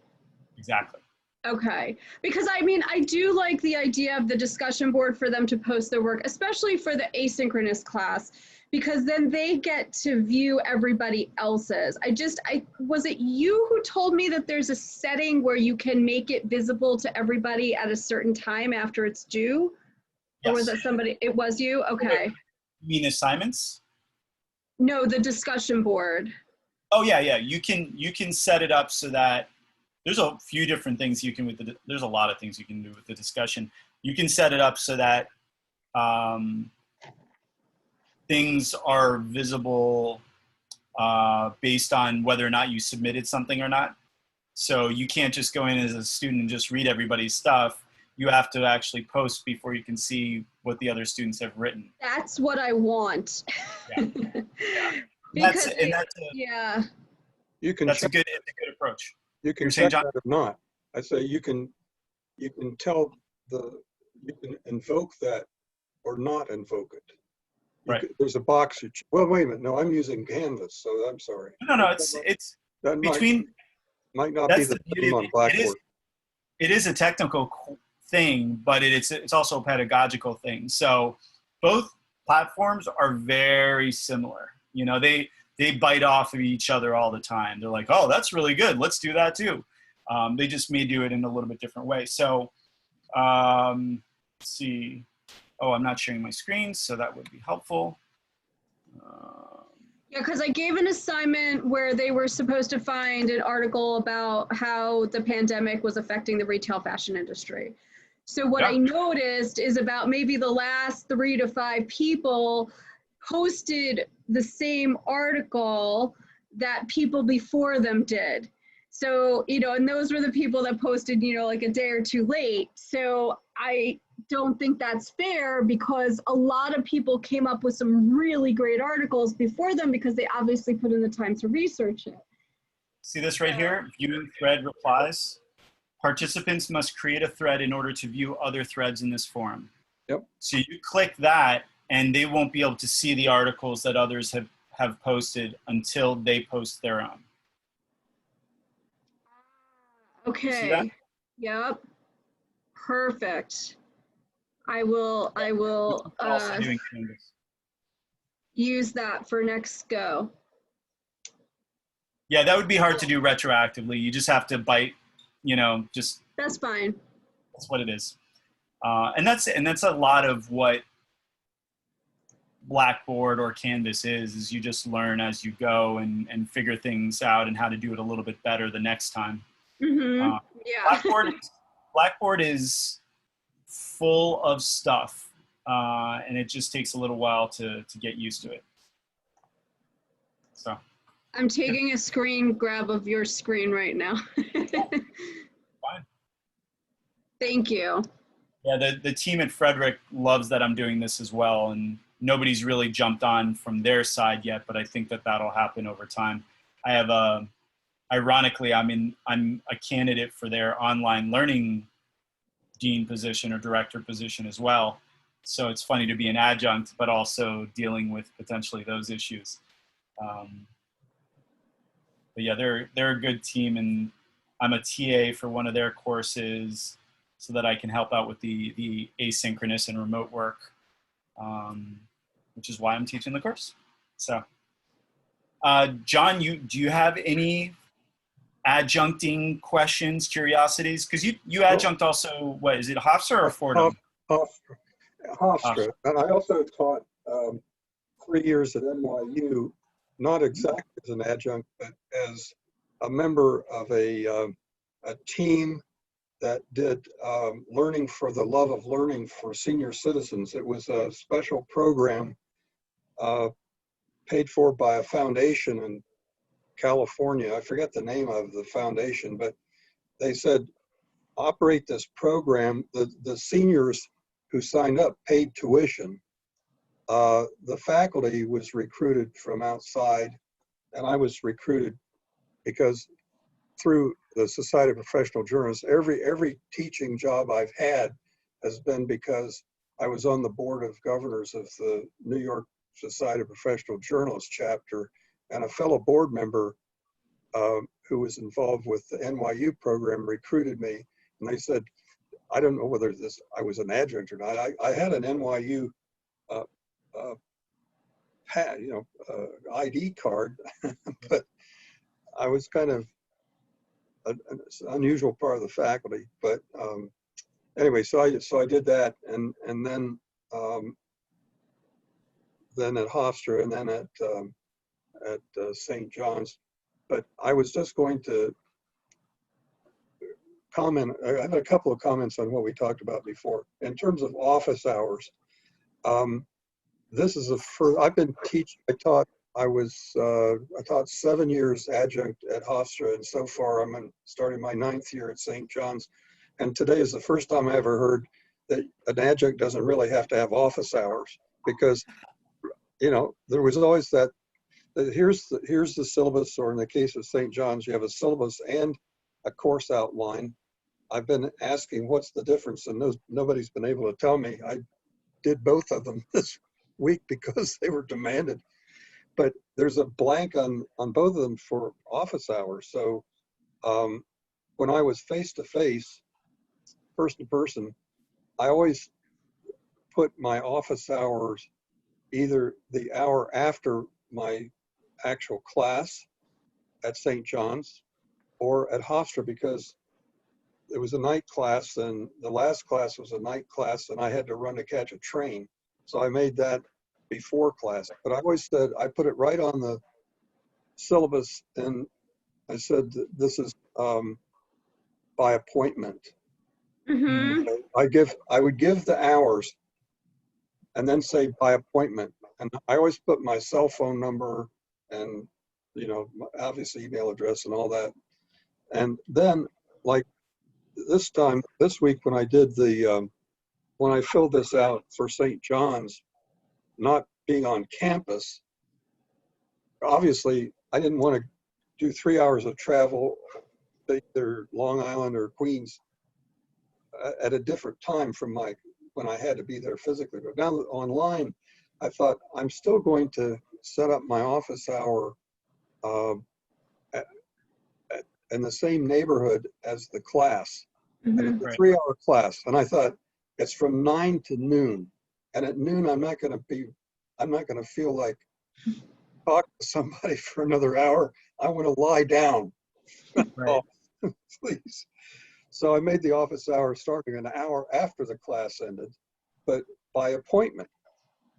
Exactly. Okay, because I mean, I do like the idea of the discussion board for them to post their work, especially for the asynchronous class, because then they get to view everybody else's. Was it you who told me that there's a setting where you can make it visible to everybody at a certain time after it's due? Yes. Or was that somebody, it was you? Okay. You mean assignments? No, the discussion board. Oh yeah, yeah, you can set it up so that there's a few different things you can there's a lot of things you can do with the discussion. You can set it up so that things are visible based on whether or not you submitted something or not. So you can't just go in as a student and just read everybody's stuff. You have to actually post before you can see what the other students have written. That's what I want. Yeah. Yeah. That's a good approach. You can check that or not. I say you can tell you can invoke that or not invoke it. Right. There's a box. Well, wait a minute. No, I'm using Canvas, so I'm sorry. No, it's between. Might not That's be the the beauty same of on it. Blackboard. It is a technical thing, but it's also a pedagogical thing. So both platforms are very similar. You know, they bite off of each other all the time. They're like, oh, that's really good. Let's do that too. They just may do it in a little bit different way. So let's see. Oh, I'm not sharing my screen, so that would be helpful. Yeah, because I gave an assignment where they were supposed to find an article about how the pandemic was affecting the retail fashion industry. So what I noticed is about maybe the last 3 to 5 people posted the same article that people before them did. So, you know, and those were the people that posted, you know, like a day or two late. So I don't think that's fair because a lot of people came up with some really great articles before them because they obviously put in the time to research it. See this right here? Viewing thread replies. Participants must create a thread in order to view other threads in this forum. Yep. So you click that and they won't be able to see the articles that others have posted until they post their own. Okay. See that? Yep. Perfect. I will Also doing Canvas. use that for next go. Yeah, that would be hard to do retroactively. You just have to bite, you know, just. That's fine. That's what it is. And that's a lot of what Blackboard or Canvas is you just learn as you go and figure things out and how to do it a little bit better the next time. Mm-hmm. Yeah. Blackboard is full of stuff, and it just takes a little while to get used to it. So I'm taking a screen grab of your screen right now. fine. Thank you. Yeah, the team at Frederick loves that I'm doing this as well, and nobody's really jumped on from their side yet, but I think that that'll happen over time. I have ironically, I'm a candidate for their online learning dean position or director position as well. So it's funny to be an adjunct, but also dealing with potentially those issues. But yeah, they're a good team, and I'm a TA for one of their courses so that I can help out with the asynchronous and remote work, which is why I'm teaching the course. So, John, do you have any adjuncting questions, curiosities? Because you adjunct also, what is it, Hofstra or Fordham? Hofstra. And I also taught 3 years at NYU, not exactly as an adjunct, but as a member of a team that did learning for the love of learning for senior citizens. It was a special program paid for by a foundation in California. I forget the name of the foundation, but they said, operate this program. The seniors who signed up paid tuition. The faculty was recruited from outside, and I was recruited because through the Society of Professional Journalists, every teaching job I've had has been because I was on the board of governors of the New York Society of Professional Journalists chapter, and a fellow board member who was involved with the NYU program recruited me, and they said, I don't know whether I was an adjunct or not. I had an NYU ID card, but I was kind of an unusual part of the faculty. But anyway, so I did that, and then at Hofstra, and then at St. John's. But I was just going to comment. I have a couple of comments on what we talked about before in terms of office hours. This is the first I've been teaching. I taught 7 years adjunct at Hofstra, and so far I'm starting my 9th year at St. John's. And today is the first time I ever heard that an adjunct doesn't really have to have office hours, because, you know, there was always that here's the syllabus, or in the case of St. John's, you have a syllabus and a course outline. I've been asking what's the difference, and nobody's been able to tell me. I did both of them this week because they were demanded. But there's a blank on both of them for office hours. So when I was face-to-face, person-to-person, I always put my office hours either the hour after my actual class at St. John's or at Hofstra, because it was a night class and the last class was a night class and I had to run to catch a train. So I made that before class. But I always said, I put it right on the syllabus and I said, this is by appointment. Mm-hmm. I would give the hours and then say by appointment. And I always put my cell phone number and, you know, obviously email address and all that. And then like this week when I did when I filled this out for St. John's, not being on campus, obviously I didn't want to do 3 hours of travel, either Long Island or Queens, at a different time from when I had to be there physically. But now online, I thought I'm still going to set up my office hour in the same neighborhood as the class. And it's a 3-hour class. And I thought it's from 9 to noon. And at noon, I'm not going to feel like talk to somebody for another hour. I want to lie down. Right. Oh, please. So I made the office hour starting an hour after the class ended, but by appointment.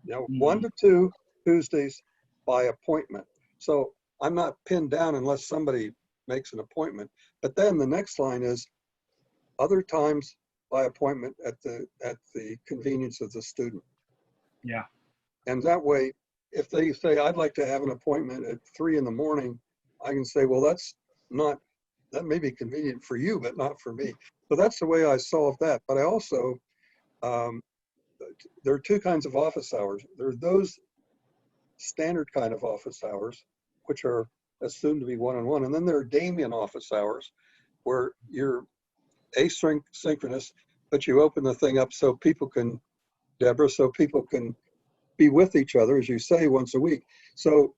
You know, 1 to 2 Tuesdays by appointment. So I'm not pinned down unless somebody makes an appointment. But then the next line is other times by appointment at the convenience of the student. Yeah. And that way, if they say, I'd like to have an appointment at 3 in the morning, I can say, well, that may be convenient for you, but not for me. So that's the way I solved that. But I also, there are 2 kinds of office hours. There are those standard kind of office hours, which are assumed to be one-on-one. And then there are Damien office hours, where you're asynchronous, but you open the thing up so people can, Deborah, so people can be with each other, as you say, once a week. So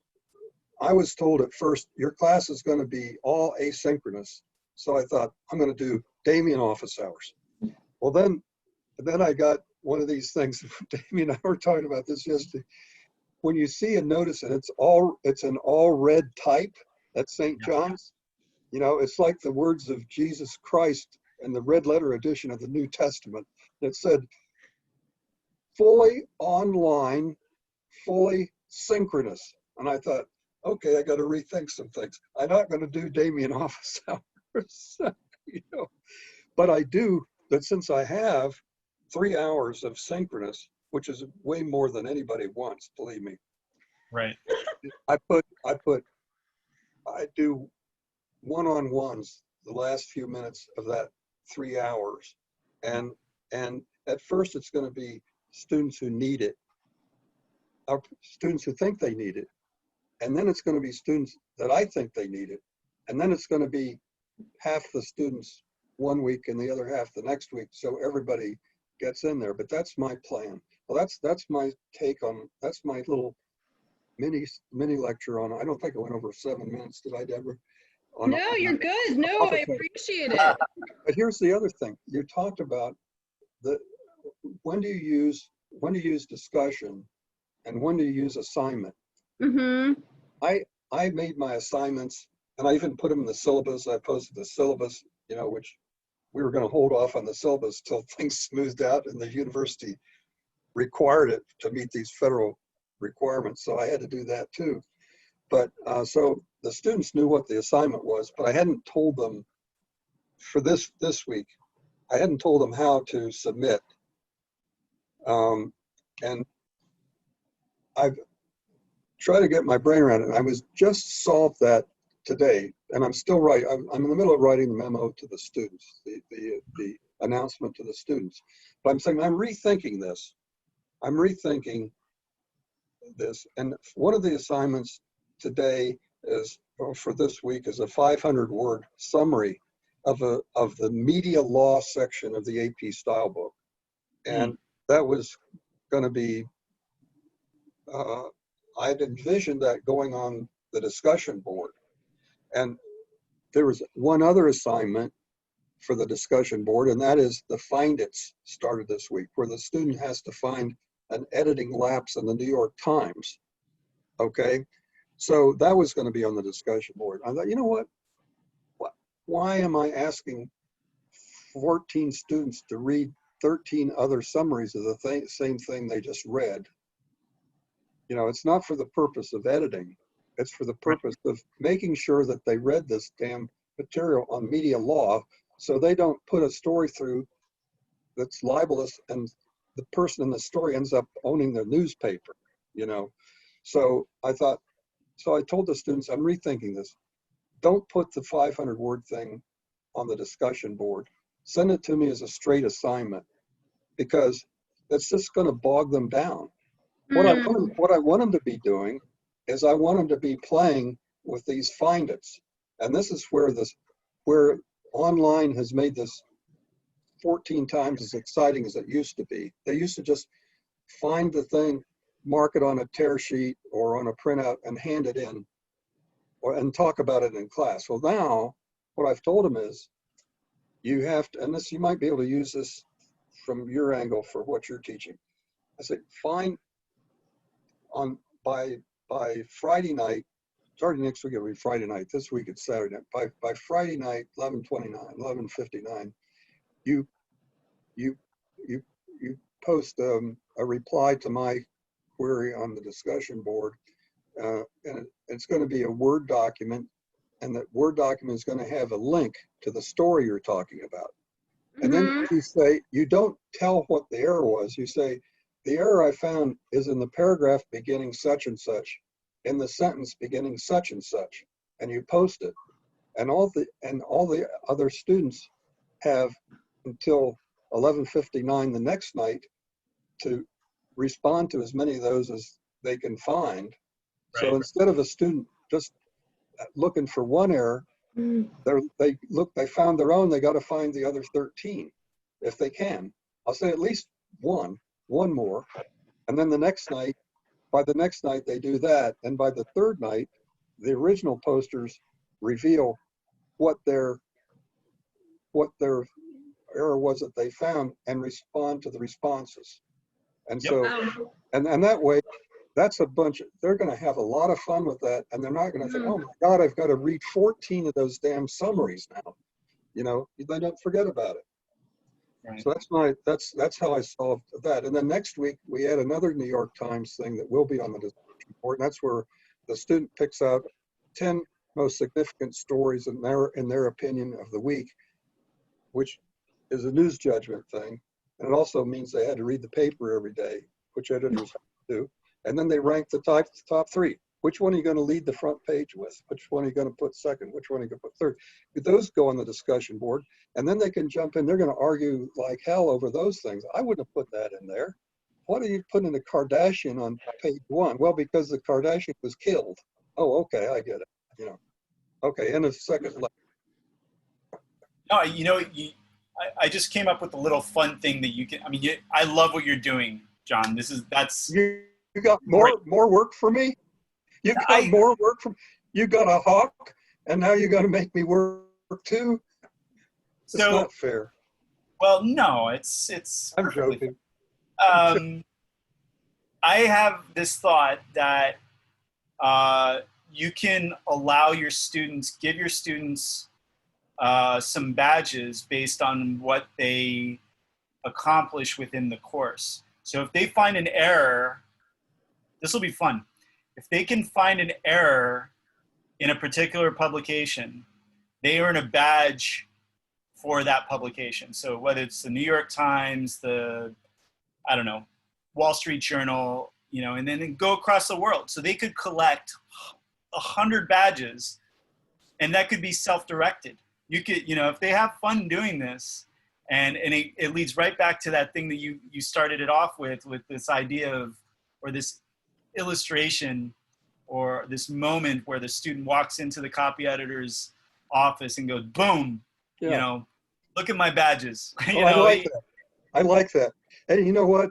I was told at first, your class is going to be all asynchronous. So I thought, I'm going to do Damien office hours. Well, then I got one of these things. Damien and I were talking about this yesterday. When you see a notice and it's an all red type at St. John's, you know, it's like the words of Jesus Christ in the red letter edition of the New Testament that said, fully online, fully synchronous. And I thought, okay, I got to rethink some things. I'm not going to do Damien office hours, you know, but I do. But since I have 3 hours of synchronous, which is way more than anybody wants, believe me. Right. I do one-on-ones the last few minutes of that 3 hours, and at first it's going to be students who need it, or students who think they need it. And then it's going to be students that I think they need it. And then it's going to be half the students one week and the other half the next week. So everybody gets in there, but that's my plan. Well, that's my take on, that's my little mini lecture on, I don't think I went over 7 minutes, did I, Deborah? No, you're good. No, I appreciate it. But here's the other thing. You talked about when do you use discussion and when do you use assignment? Mm-hmm. I made my assignments and I even put them in the syllabus. I posted the syllabus, you know, which we were going to hold off on the syllabus till things smoothed out and the university required it to meet these federal requirements. So I had to do that too. But so the students knew what the assignment was, but I hadn't told them for this week, I hadn't told them how to submit. And I've tried to get my brain around it. I was just solved that today, and I'm still writing. I'm in the middle of writing the memo to the students, the announcement to the students. But I'm saying I'm rethinking this. I'm rethinking this, and one of the assignments today is, or for this week, is a 500-word summary of the media law section of the AP style book, and that was going to be. I'd envisioned that going on the discussion board, and there was one other assignment for the discussion board, and that is the Find It's started this week, where the student has to find an editing lapse in the New York Times. Okay, so that was going to be on the discussion board. I thought, you know what? Why am I asking 14 students to read 13 other summaries of the same thing they just read? You know, it's not for the purpose of editing. It's for the purpose of making sure that they read this damn material on media law, so they don't put a story through that's libelous and the person in the story ends up owning the newspaper, you know? So I thought, so I told the students, I'm rethinking this. Don't put the 500-word thing on the discussion board. Send it to me as a straight assignment, because that's just going to bog them down. What I want them to be doing is I want them to be playing with these Find It's. And this is where online has made this 14 times as exciting as it used to be. They used to just find the thing, mark it on a tear sheet or on a printout and hand it in, and talk about it in class. Well, now what I've told them is you have to, and this, you might be able to use this from your angle for what you're teaching. I said, find by Friday night, starting next week, it'll be Friday night. This week it's Saturday night. By Friday night, 11:29, 11:59, you post a reply to my query on the discussion board, and it's going to be a Word document, and that Word document is going to have a link to the story you're talking about. And then you say, you don't tell what the error was. You say, the error I found is in the paragraph beginning such and such, in the sentence beginning such and such, and you post it. And all the other students have until 11:59 the next night to respond to as many of those as they can find. Right. So instead of a student just looking for one error, they found their own, they got to find the other 13 if they can. I'll say at least one more. And then the next night, by the next night they do that. And by the third night, the original posters reveal what their error was that they found and respond to the responses. And so, and that way, that's a bunch of, they're going to have a lot of fun with that, and they're not going to think, oh my God, I've got to read 14 of those damn summaries now. You know, they don't forget about it. Right. So that's how I solved that. And then next week we add another New York Times thing that will be on the discussion board, and that's where the student picks out 10 most significant stories in their opinion of the week, which is a news judgment thing. And it also means they had to read the paper every day, which editors have to do. And then they rank the top three. Which one are you going to lead the front page with? Which one are you going to put second? Which one are you going to put third? Those go on the discussion board, and then they can jump in. They're going to argue like hell over those things. I wouldn't have put that in there. What are you putting the Kardashian on page 1? Well, because the Kardashian was killed. Oh, okay, I get it. You know, okay, and a second letter. No, you know, I just came up with a little fun thing that you can. I mean, I love what you're doing, John. That's. You got more work for me. You got more work from. You got a hawk, and now you're going to make me work too. It's not fair. Well, no, it's. I'm joking. I have this thought that you can allow your students, give your students some badges based on what they accomplish within the course. So if they find an error, this will be fun. If they can find an error in a particular publication, they earn a badge for that publication. So whether it's the New York Times, I don't know, Wall Street Journal, you know, and then go across the world. So they could collect 100 badges, and that could be self-directed. You could, you know, if they have fun doing this, and it leads right back to that thing that you started it off with this idea of, or this illustration, or this moment where the student walks into the copy editor's office and goes, boom, you know, look at my badges. You know, I like that. I like that. And you know what?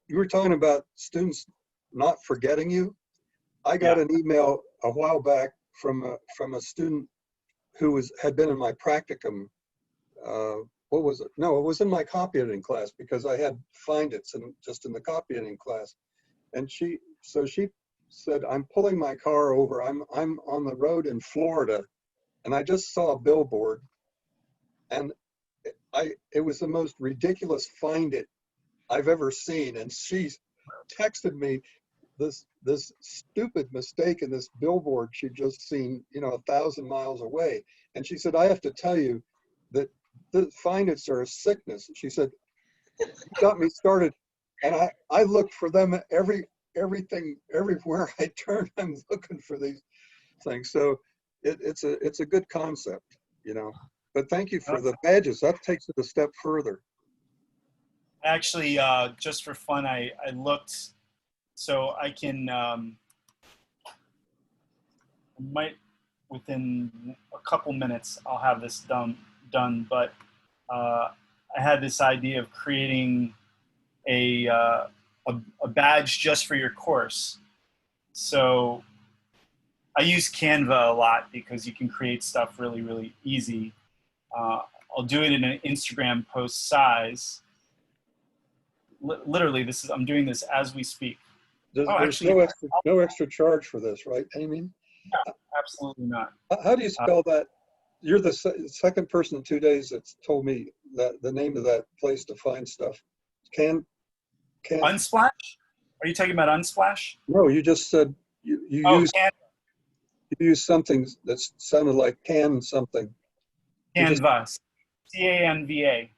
You were talking about students not forgetting you. I got an email a while back from a student who had been in my practicum. What was it? No, it was in my copy editing class because I had find it's just in the copy editing class. And she said, I'm pulling my car over. I'm on the road in Florida, and I just saw a billboard, and it was the most ridiculous find it I've ever seen. And she texted me this stupid mistake in this billboard she'd just seen, 1,000 miles away. And she said, I have to tell you that the find it's are a sickness. She said, you got me started. And I look for them everything, everywhere I turn, I'm looking for these things. So it's a good concept, but thank you for the badges. That takes it a step further. Actually, just for fun, I looked, so I can, within a couple minutes, I'll have this done, but I had this idea of creating a badge just for your course. So I use Canva a lot because you can create stuff really, really easy. I'll do it in an Instagram post size. Literally, I'm doing this as we speak. There's actually, no extra charge for this, right, Amy? No, absolutely not. How do you spell that? You're the second person in 2 days that's told me that the name of that place to find stuff. Unsplash? Are you talking about Unsplash? No, you just said you used something that sounded like can something. Canva. C-A-N-V-A.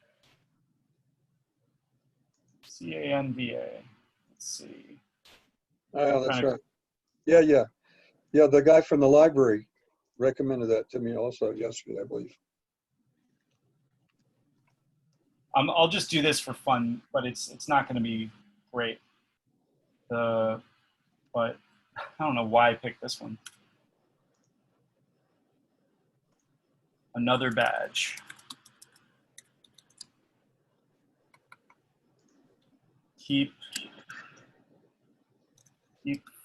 C-A-N-V-A. Let's see. Oh, that's right. Yeah. The guy from the library recommended that to me also yesterday, I believe. I'll just do this for fun, but it's not going to be great. But I don't know why I picked this one. Another badge. Keep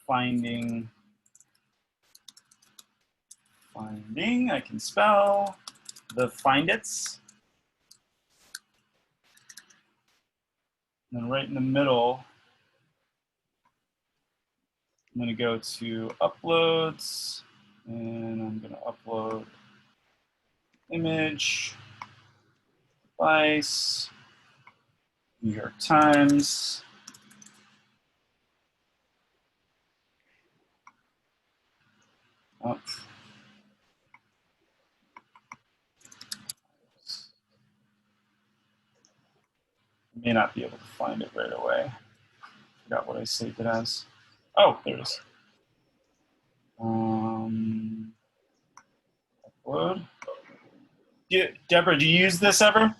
finding. I can spell the find it's. And then right in the middle, I'm going to go to uploads, and I'm going to upload image, device, New York Times. Oh. I may not be able to find it right away. Forgot what I saved it as. Oh, there it is. Upload. Deborah, do you use this ever?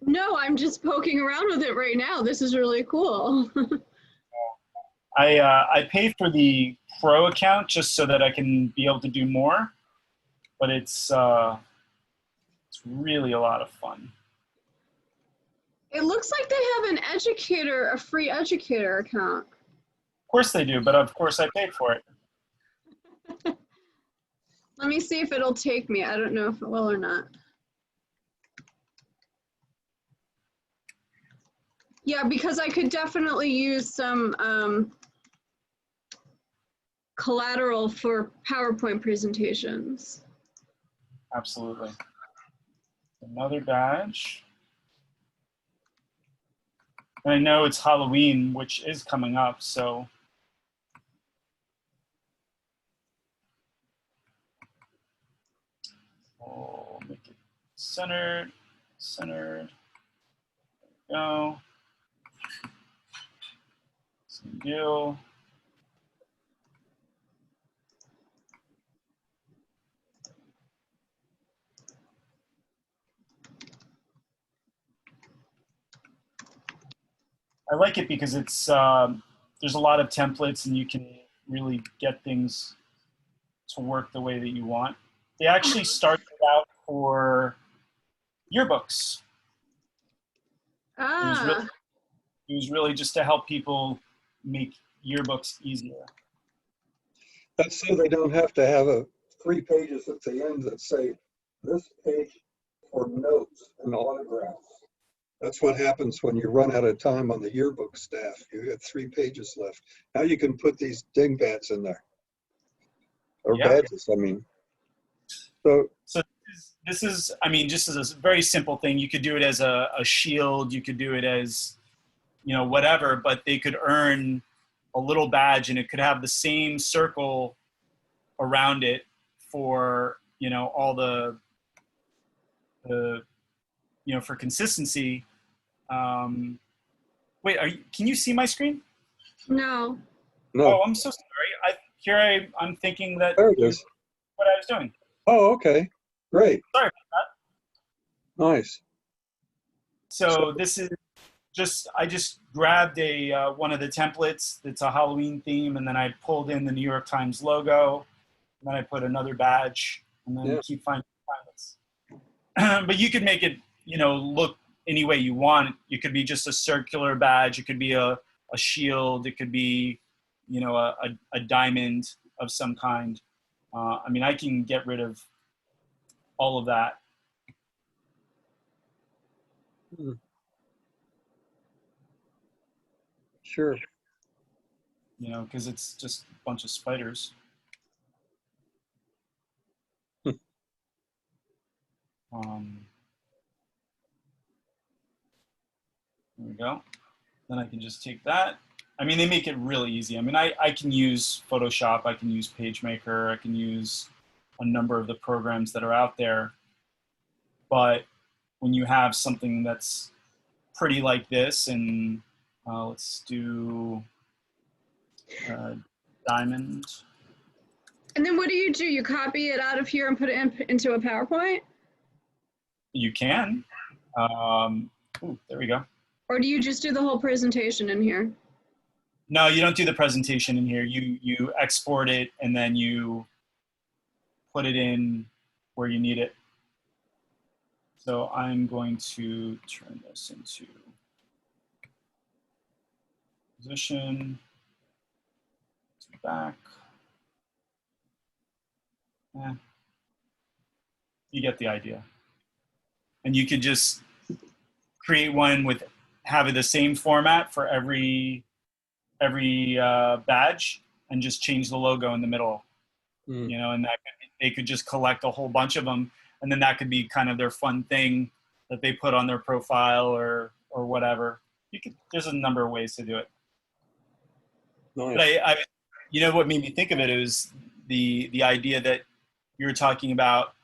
No, I'm just poking around with it right now. This is really cool. I pay for the Pro account just so that I can be able to do more, but it's really a lot of fun. It looks like they have a free educator account. Of course they do, but of course I paid for it. Let me see if it'll take me. I don't know if it will or not. Yeah, because I could definitely use some collateral for PowerPoint presentations. Absolutely. Another badge. And I know it's Halloween, which is coming up, so. We'll make it centered. There we go. Same deal. I like it because it's there's a lot of templates and you can really get things to work the way that you want. They actually started out for yearbooks. Ah. It was really just to help people make yearbooks easier. That's so they don't have to have 3 pages at the end that say, this page for notes and autographs. That's what happens when you run out of time on the yearbook staff. You have 3 pages left. Now you can put these dingbats in there. Or badges, I mean. So this is, I mean, just as a very simple thing, you could do it as a shield, you could do it as, you know, whatever, but they could earn a little badge and it could have the same circle around it for, you know, all the you know, for consistency. Wait, can you see my screen? No. No. Oh, I'm so sorry. I'm thinking that there it is. What I was doing. Oh, okay. Great. Sorry about that. Nice. So this is I just grabbed one of the templates that's a Halloween theme, and then I pulled in the New York Times logo, and then I put another badge, and then keep finding templates. But you could make it, you know, look any way you want. It could be just a circular badge. It could be a shield. It could be, you know, a diamond of some kind. I mean, I can get rid of all of that. Sure. You know, because it's just a bunch of spiders. There we go. Then I can just take that. I mean, they make it really easy. I mean, I can use Photoshop, I can use PageMaker, I can use a number of the programs that are out there. But when you have something that's pretty like this, and let's do diamond. And then what do? You copy it out of here and put it into a PowerPoint? You can. Ooh, there we go. Or do you just do the whole presentation in here? No, you don't do the presentation in here. You export it and then you put it in where you need it. So I'm going to turn this into position, back. You get the idea. And you could just create one with having the same format for every badge and just change the logo in the middle. You know, and they could just collect a whole bunch of them, and then that could be kind of their fun thing that they put on their profile or whatever. There's a number of ways to do it. Nice. But I you know what made me think of it was the idea that you were talking about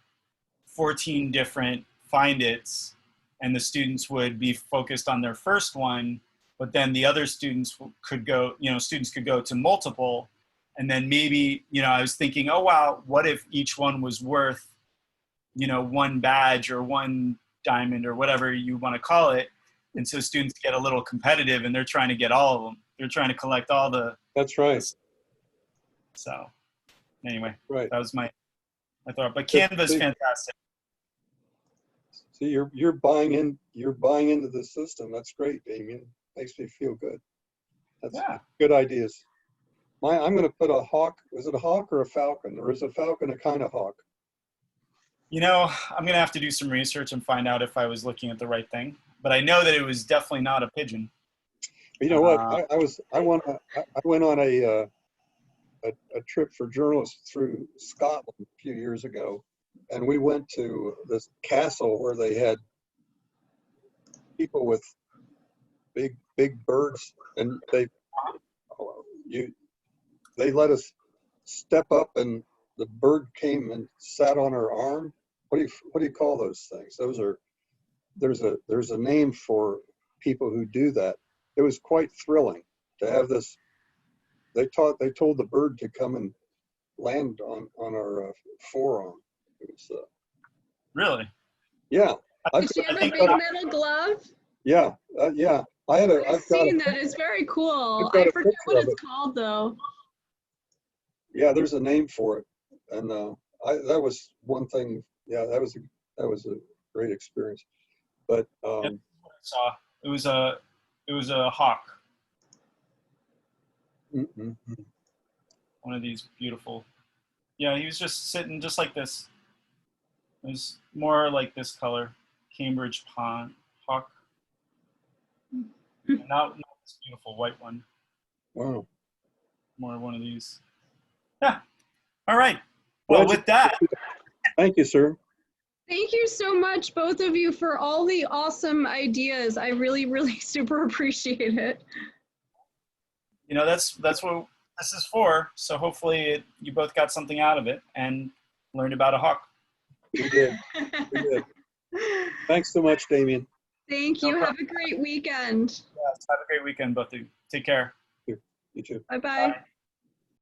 14 different find its, and the students would be focused on their first one, but then the other students could go, you know, students could go to multiple. And then maybe, you know, I was thinking, oh, wow, what if each one was worth, you know, 1 badge or 1 diamond or whatever you want to call it. And so students get a little competitive and they're trying to get all of them. They're trying to collect all the. That's right. So anyway, right. That was my thought. But Canva's fantastic. See, you're buying into the system. That's great, Damien. Makes me feel good. That's good ideas. I'm going to put a hawk. Is it a hawk or a falcon? Or is a falcon a kind of hawk? You know, I'm going to have to do some research and find out if I was looking at the right thing. But I know that it was definitely not a pigeon. You know what? I went on a trip for journalists through Scotland a few years ago, and we went to this castle where they had people with big birds, and they let us step up, and the bird came and sat on our arm. What do you call those things? There's a name for people who do that. It was quite thrilling to have this. They told the bird to come and land on our forearm. It was really. Yeah. Did you have a big metal glove? Yeah, yeah. I've seen that. It's very cool. I forget what it's called though. Yeah, there's a name for it, and that was one thing. Yeah, that was a great experience. But it was a hawk. Mm-hmm. One of these beautiful Yeah, he was just sitting just like this. It was more like this color, Cambridge Pond Hawk. Not this beautiful white one. Wow. More one of these. Yeah. All right. Well, with that. Thank you, sir. Thank you so much, both of you, for all the awesome ideas. I really, really super appreciate it. You know, that's what this is for. So hopefully you both got something out of it and learned about a hawk. We did. We did. Thanks so much, Damien. Thank you. Have a great weekend. Yes, have a great weekend, both of you. Take care. You too. Bye-bye. Bye.